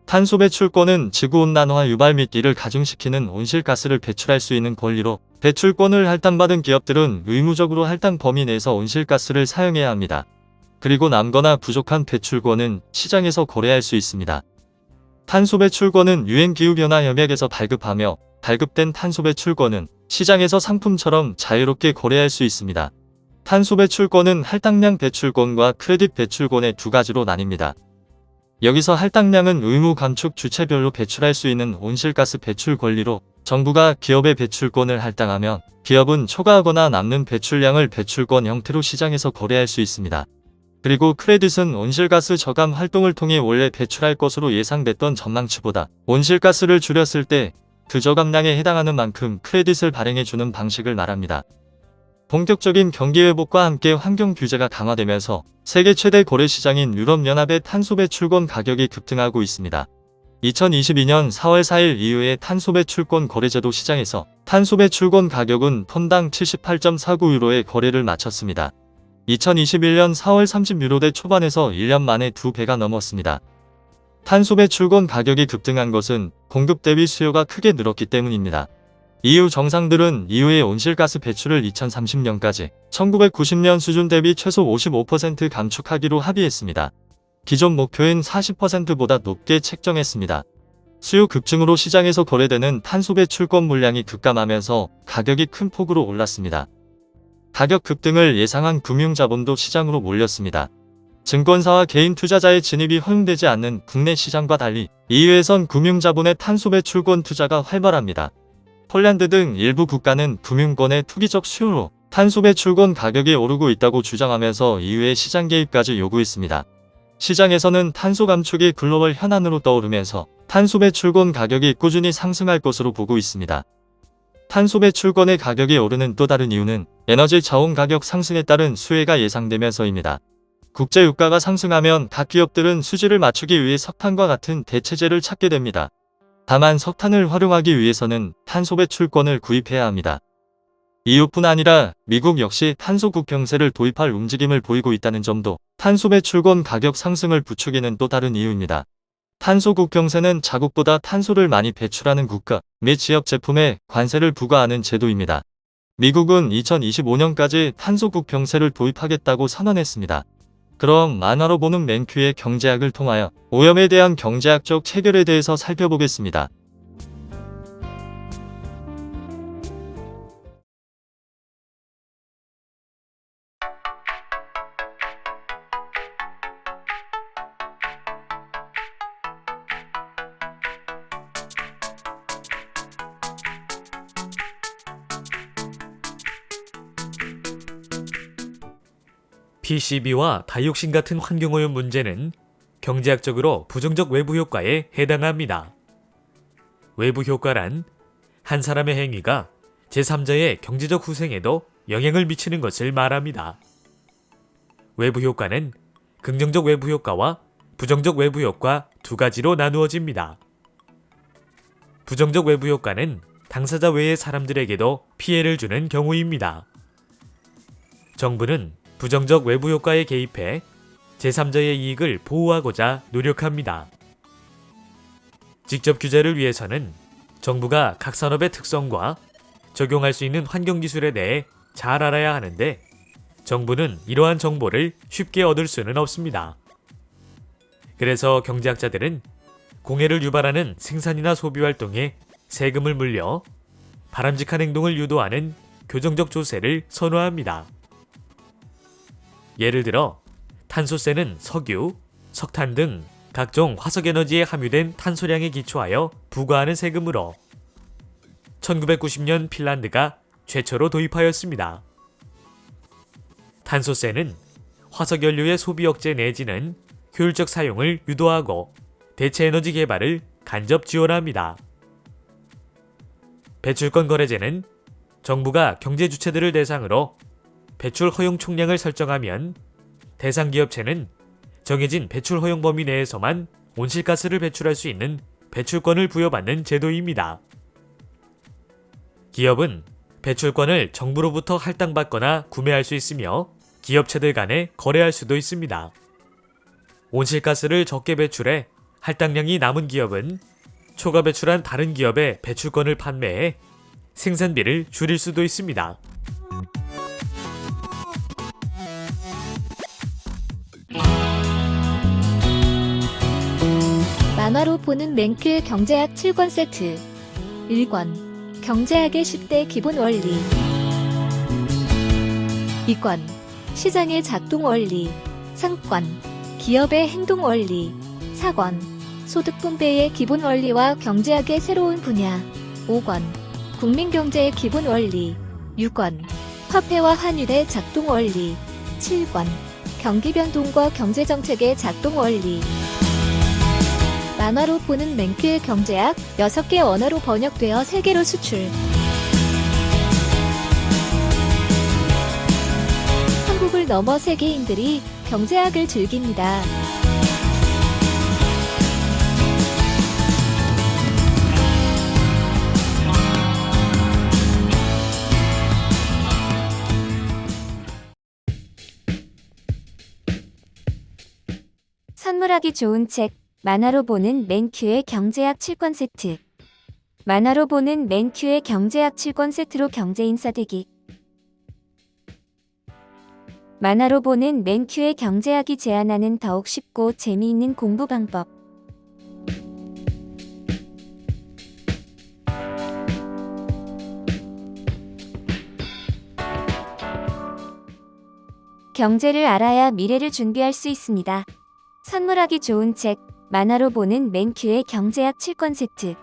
탄소 배출권은 지구온난화 유발 및 이를 가중시키는 온실가스를 배출할 수 있는 권리로, 배출권을 할당받은 기업들은 의무적으로 할당 범위 내에서 온실가스를 사용해야 합니다. 그리고 남거나 부족한 배출권은 시장에서 거래할 수 있습니다. 탄소 배출권은 유엔기후변화 협약에서 발급하며, 발급된 탄소 배출권은 시장에서 상품처럼 자유롭게 거래할 수 있습니다. 탄소 배출권은 할당량 배출권과 크레딧 배출권의 두 가지로 나뉩니다. 여기서 할당량은 의무 감축 주체별로 배출할 수 있는 온실가스 배출 권리로, 정부가 기업의 배출권을 할당하면 기업은 초과하거나 남는 배출량을 배출권 형태로 시장에서 거래할 수 있습니다. 그리고 크레딧은 온실가스 저감 활동을 통해 원래 배출할 것으로 예상됐던 전망치보다 온실가스를 줄였을 때 그 저감량에 해당하는 만큼 크레딧을 발행해주는 방식을 말합니다. 본격적인 경기 회복과 함께 환경 규제가 강화되면서 세계 최대 거래 시장인 유럽연합의 탄소 배출권 가격이 급등하고 있습니다. 2022년 4월 4일 이후에 탄소 배출권 거래제도 시장에서 탄소 배출권 가격은 톤당 78.49유로의 거래를 마쳤습니다. 2021년 4월 30유로대 초반에서 1년 만에 2배가 넘었습니다. 탄소 배출권 가격이 급등한 것은 공급 대비 수요가 크게 늘었기 때문입니다. EU 정상들은 이후의 온실가스 배출을 2030년까지 1990년 수준 대비 최소 55% 감축하기로 합의했습니다. 기존 목표인 40%보다 높게 책정했습니다. 수요 급증으로 시장에서 거래되는 탄소 배출권 물량이 급감하면서 가격이 큰 폭으로 올랐습니다. 가격 급등을 예상한 금융자본도 시장으로 몰렸습니다. 증권사와 개인 투자자의 진입이 허용되지 않는 국내 시장과 달리 EU에선 금융자본의 탄소 배출권 투자가 활발합니다. 폴란드 등 일부 국가는 금융권의 투기적 수요로 탄소 배출권 가격이 오르고 있다고 주장하면서 EU의 시장 개입까지 요구했습니다. 시장에서는 탄소 감축이 글로벌 현안으로 떠오르면서 탄소 배출권 가격이 꾸준히 상승할 것으로 보고 있습니다. 탄소 배출권의 가격이 오르는 또 다른 이유는 에너지 자원 가격 상승에 따른 수혜가 예상되면서입니다. 국제 유가가 상승하면 각 기업들은 수지를 맞추기 위해 석탄과 같은 대체재를 찾게 됩니다. 다만 석탄을 활용하기 위해서는 탄소 배출권을 구입해야 합니다. EU뿐 아니라 미국 역시 탄소 국경세를 도입할 움직임을 보이고 있다는 점도 탄소 배출권 가격 상승을 부추기는 또 다른 이유입니다. 탄소 국경세는 자국보다 탄소를 많이 배출하는 국가 및 지역 제품에 관세를 부과하는 제도입니다. 미국은 2025년까지 탄소 국경세를 도입하겠다고 선언했습니다. 그럼 만화로 보는 맨큐의 경제학을 통하여 오염에 대한 경제학적 체결에 대해서 살펴보겠습니다. PCB와 다이옥신 같은 환경오염 문제는 경제학적으로 부정적 외부 효과에 해당합니다. 외부 효과란 한 사람의 행위가 제3자의 경제적 후생에도 영향을 미치는 것을 말합니다. 외부 효과는 긍정적 외부 효과와 부정적 외부 효과 두 가지로 나누어집니다. 부정적 외부 효과는 당사자 외의 사람들에게도 피해를 주는 경우입니다. 정부는 부정적 외부 효과에 개입해 제3자의 이익을 보호하고자 노력합니다. 직접 규제를 위해서는 정부가 각 산업의 특성과 적용할 수 있는 환경기술에 대해 잘 알아야 하는데 정부는 이러한 정보를 쉽게 얻을 수는 없습니다. 그래서 경제학자들은 공해를 유발하는 생산이나 소비 활동에 세금을 물려 바람직한 행동을 유도하는 교정적 조세를 선호합니다. 예를 들어 탄소세는 석유, 석탄 등 각종 화석에너지에 함유된 탄소량에 기초하여 부과하는 세금으로 1990년 핀란드가 최초로 도입하였습니다. 탄소세는 화석연료의 소비 억제 내지는 효율적 사용을 유도하고 대체에너지 개발을 간접 지원합니다. 배출권 거래제는 정부가 경제 주체들을 대상으로 배출 허용 총량을 설정하면 대상 기업체는 정해진 배출 허용 범위 내에서만 온실가스를 배출할 수 있는 배출권을 부여받는 제도입니다. 기업은 배출권을 정부로부터 할당받거나 구매할 수 있으며 기업체들 간에 거래할 수도 있습니다. 온실가스를 적게 배출해 할당량이 남은 기업은 초과 배출한 다른 기업에 배출권을 판매해 생산비를 줄일 수도 있습니다. 만화로 보는 맹크의 경제학 7권 세트. 1권 경제학의 10대 기본 원리. 2권 시장의 작동 원리. 3권 기업의 행동 원리. 4권 소득 분배의 기본 원리와 경제학의 새로운 분야. 5권 국민경제의 기본 원리. 6권 화폐와 환율의 작동 원리. 7권 경기 변동과 경제정책의 작동 원리. 만화로 보는 맹크의 경제학 6개 언어로 번역되어 세계로 수출. 한국을 넘어 세계인들이 경제학을 즐깁니다. 선물하기 좋은 책, 만화로 보는 맨큐의 경제학 7권 세트. 만화로 보는 맨큐의 경제학 7권 세트로 경제인싸 되기. 만화로 보는 맨큐의 경제학이 제안하는 더욱 쉽고 재미있는 공부 방법. 경제를 알아야 미래를 준비할 수 있습니다. 선물하기 좋은 책, 만화로 보는 맨큐의 경제학 7권 세트.